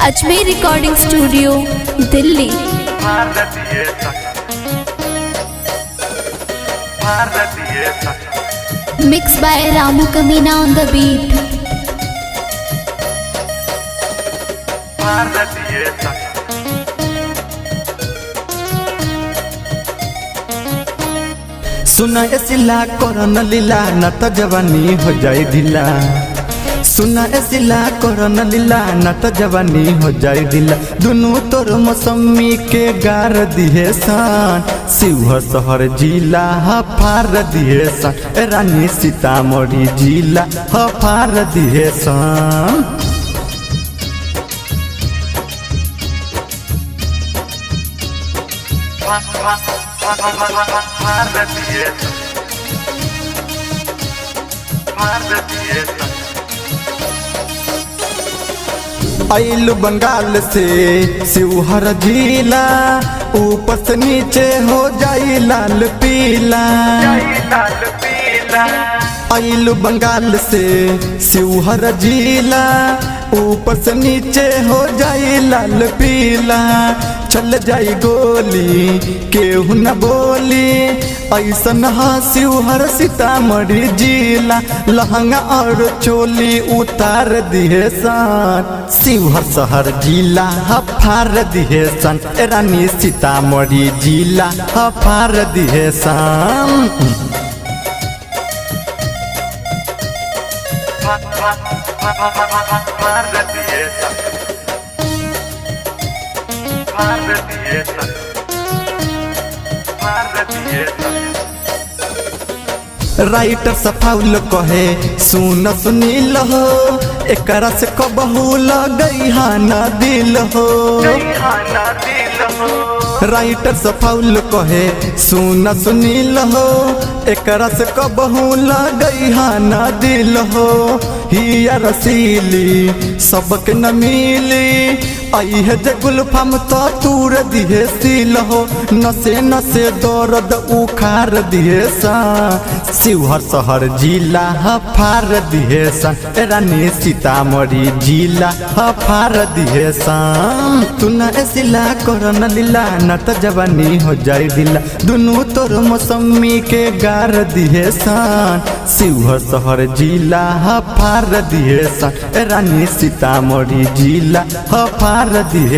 Ajmer recording studio Delhi. Mix by Ramu Kamina on the beat. सुना सिला करन लीला न त जवानी हो जाए ढीला। सुना सिला करन लीला न त जवानी हो जाए ढीला। दुनू तोर मौसमी के गार दिहे सान। शिवहर शहर जिला हफार दिहे सान। रानी सीतामढ़ी जिला हफार दिहे सान। आइलू बंगाल से शिवहर जिला। ऊपर से नीचे हो जाई लाल पीला। आइलू बंगाल से शिवहर जिला। ऊपर से नीचे हो जाई लाल पीला। चल जाई गोली केहू न बोली। ऐसन शिवहर सीतामढ़ी जिला। लहंगा और चोली उतार दिहे सन। शिवहर शहर जिला हफार दिहे सन। रानी सीतामढ़ी जिला हफार दिहे सन। राइटर सफाउल कहे सुन सुनील हो। एकरा से कबहू लगई ना दिल हो। राइटर सफाउल कहे सुन सुनील हो। एकरा से कबहू लगई ना दिल हो। हिया रसीली सबक न मिली। आई है जे गुलफाम तो तूर दिहे सील हो। नसे नसे दर्द उखार दिहे सन। शिवहर शहर जिला हफार दिहे सन। रानी सीतामढ़ी जिला हफार दिहे सन। तू न सिला करन लीला न त जवानी हो जाए ढीला। दुनू तोर मौसमी के गार दिहे सन। शिवहर शहर जिला हफार दिहे सन। रानी सीतामढ़ी जिला हफार दिहे।